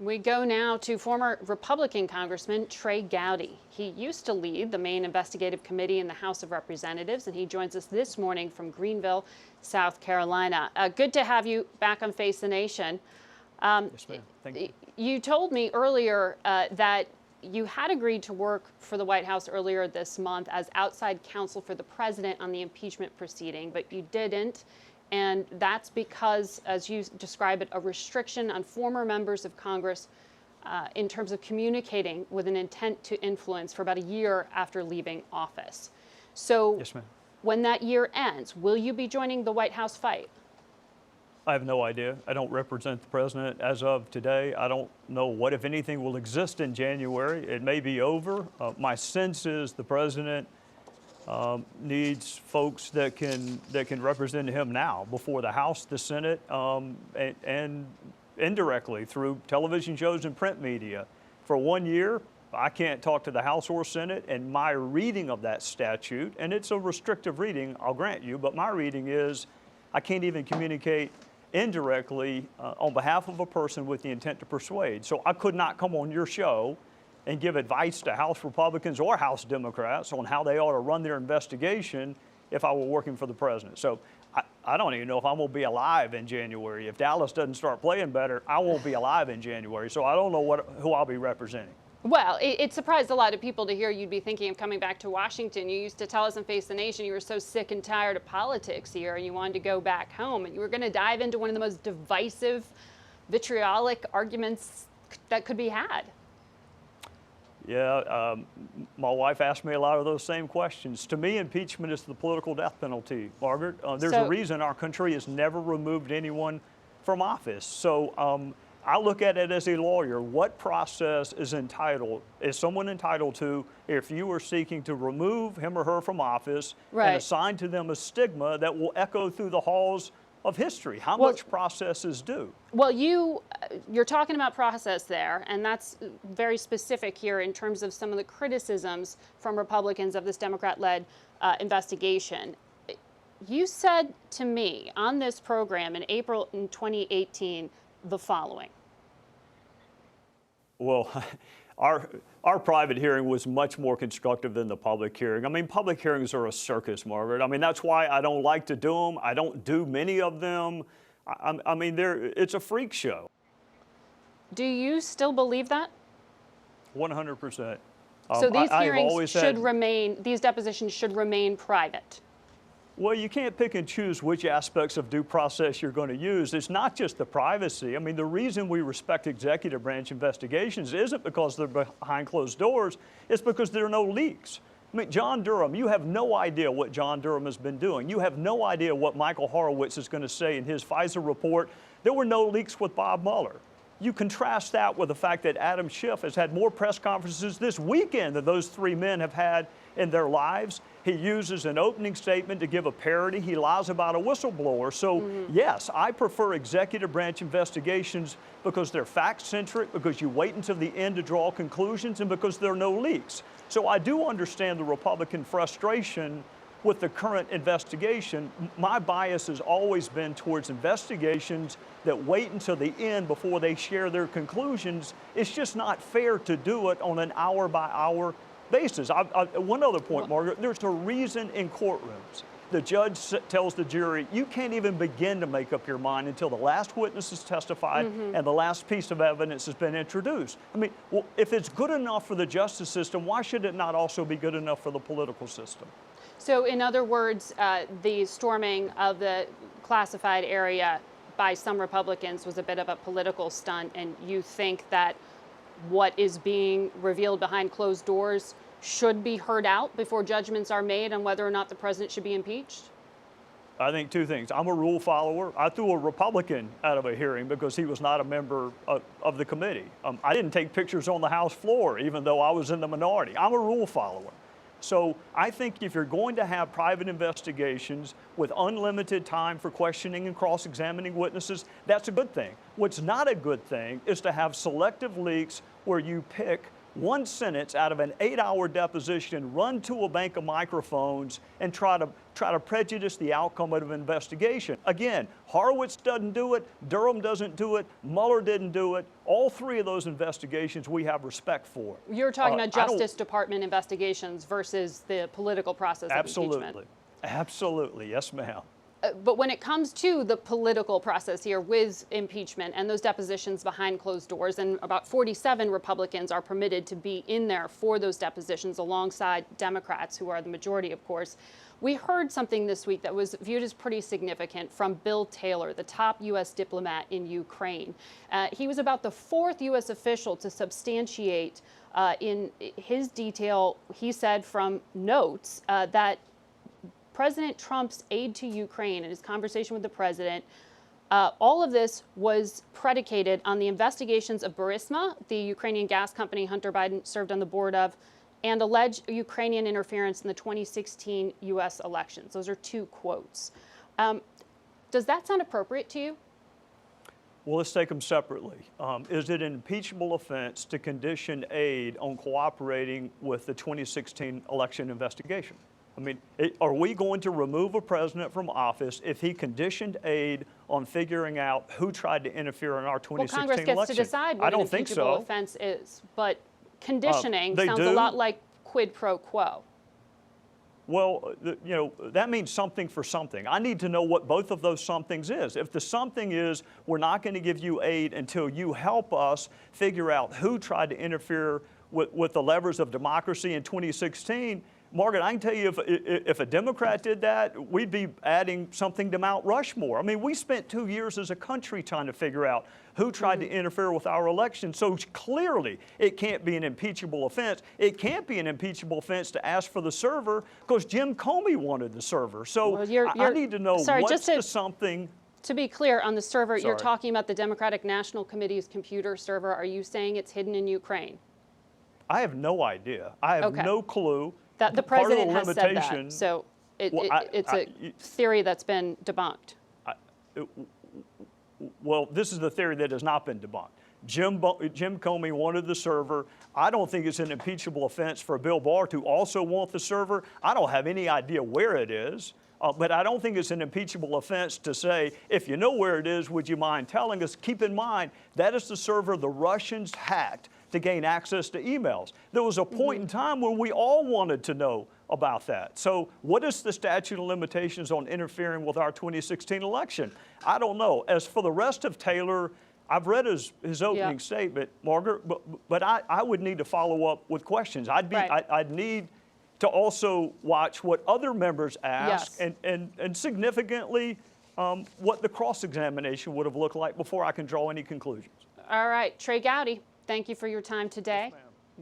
We go now to former Republican Congressman Trey Gowdy. He used to lead the main investigative committee in the House of Representatives, and he joins us this morning from Greenville, South Carolina. Good to have you back on Face the Nation. Yes, ma'am. Thank you. You told me earlier that you had agreed to work for the White House earlier this month as outside counsel for the president on the impeachment proceeding, but you didn't. And that's because, as you describe it, a restriction on former members of Congress in terms of communicating with an intent to influence for about a year after leaving office. So Yes, ma'am. when that year ends, will you be joining the White House fight? I have no idea. I don't represent the president as of today. I don't know what, if anything, will exist in January. It may be over. My sense is the president needs folks that can represent him now before the House, the Senate, and indirectly through television shows and print media. For 1 year, I can't talk to the House or Senate, and my reading of that statute, and it's a restrictive reading, I'll grant you, but my reading is I can't even communicate indirectly on behalf of a person with the intent to persuade. So I could not come on your show and give advice to House Republicans or House Democrats on how they ought to run their investigation if I were working for the president. So I don't even know if I'm going to be alive in January. If Dallas doesn't start playing better, I won't be alive in January. So I don't know who I'll be representing. Well, it surprised a lot of people to hear you'd be thinking of coming back to Washington. You used to tell us on Face the Nation you were so sick and tired of politics here and you wanted to go back home. And you were going to dive into one of the most divisive, vitriolic arguments that could be had. Yeah, my wife asked me a lot of those same questions. To me, impeachment is the political death penalty, Margaret. There's a reason our country has never removed anyone from office. So I look at it as a lawyer. What process is someone entitled to if you are seeking to remove him or her from office and assign to them a stigma that will echo through the halls of history? How much process is due? Well, you're talking about process there, and that's very specific here in terms of some of the criticisms from Republicans of this Democrat-led investigation. You said to me on this program in April in 2018 the following. Well, our private hearing was much more constructive than the public hearing. I mean, public hearings are a circus, Margaret. I mean, that's why I don't like to do them. I don't do many of them. I mean, it's a freak show. Do you still believe that? 100%. So these hearings these depositions should remain private. Well, you can't pick and choose which aspects of due process you're going to use. It's not just the privacy. I mean, the reason we respect executive branch investigations isn't because they're behind closed doors. It's because there are no leaks. I mean, John Durham, you have no idea what John Durham has been doing. You have no idea what Michael Horowitz is going to say in his FISA report. There were no leaks with Bob Mueller. You contrast that with the fact that Adam Schiff has had more press conferences this weekend than those three men have had in their lives. He uses an opening statement to give a parody. He lies about a whistleblower. So, yes, I prefer executive branch investigations because they're fact-centric, because you wait until the end to draw conclusions, and because there are no leaks. So I do understand the Republican frustration with the current investigation. My bias has always been towards investigations that wait until the end before they share their conclusions. It's just not fair to do it on an hour-by-hour basis. One other point, Margaret, there's a reason in courtrooms the judge tells the jury, you can't even begin to make up your mind until the last witness has testified and the last piece of evidence has been introduced. I mean, well, if it's good enough for the justice system, why should it not also be good enough for the political system? So in other words, the storming of the classified area by some Republicans was a bit of a political stunt, and you think that what is being revealed behind closed doors should be heard out before judgments are made on whether or not the president should be impeached? I think two things. I'm a rule follower. I threw a Republican out of a hearing because he was not a member of the committee. I didn't take pictures on the House floor, even though I was in the minority. I'm a rule follower. So I think if you're going to have private investigations with unlimited time for questioning and cross-examining witnesses, that's a good thing. What's not a good thing is to have selective leaks where you pick one sentence out of an 8-hour deposition, run to a bank of microphones, and try to prejudice the outcome of an investigation. Again, Horowitz doesn't do it, Durham doesn't do it, Mueller didn't do it. All three of those investigations we have respect for. You're talking about Justice Department investigations versus the political process of impeachment. Absolutely, yes, ma'am. But when it comes to the political process here with impeachment and those depositions behind closed doors, and about 47 Republicans are permitted to be in there for those depositions alongside Democrats, who are the majority, of course. We heard something this week that was viewed as pretty significant from Bill Taylor, the top U.S. diplomat in Ukraine. He was about the fourth U.S. official to substantiate in his detail, he said, from notes that President Trump's aid to Ukraine and his conversation with the president, all of this was predicated on the investigations of Burisma, the Ukrainian gas company Hunter Biden served on the board of, and alleged Ukrainian interference in the 2016 U.S. elections. Those are two quotes. Does that sound appropriate to you? Well, let's take them separately. Is it an impeachable offense to condition aid on cooperating with the 2016 election investigation? I mean, are we going to remove a president from office if he conditioned aid on figuring out who tried to interfere in our 2016 election? Well, Congress gets to decide what an impeachable offense is, but conditioning sounds a lot like quid pro quo. Well, you know, that means something for something. I need to know what both of those somethings is. If the something is we're not going to give you aid until you help us figure out who tried to interfere with the levers of democracy in 2016, Margaret, I can tell you if a Democrat did that, we'd be adding something to Mount Rushmore. I mean, we spent 2 years as a country trying to figure out who tried to interfere with our election. So clearly, it can't be an impeachable offense. It can't be an impeachable offense to ask for the server because Jim Comey wanted the server. So well, I need to know what's the something. To be clear, on the server, you're talking about the Democratic National Committee's computer server. Are you saying it's hidden in Ukraine? I have no idea. I have no clue. That the president has said that, so it's a theory that's been debunked. Well, this is the theory that has not been debunked. Jim Comey wanted the server. I don't think it's an impeachable offense for Bill Barr to also want the server. I don't have any idea where it is, but I don't think it's an impeachable offense to say, if you know where it is, would you mind telling us? Keep in mind, that is the server the Russians hacked to gain access to emails. There was a point in time when we all wanted to know about that. So what is the statute of limitations on interfering with our 2016 election? I don't know. As for the rest of Taylor, I've read his opening statement, Margaret, but I would need to follow up with questions. I'd need to also watch what other members ask and significantly what the cross-examination would have looked like before I can draw any conclusions. All right, Trey Gowdy, thank you for your time today. Yes,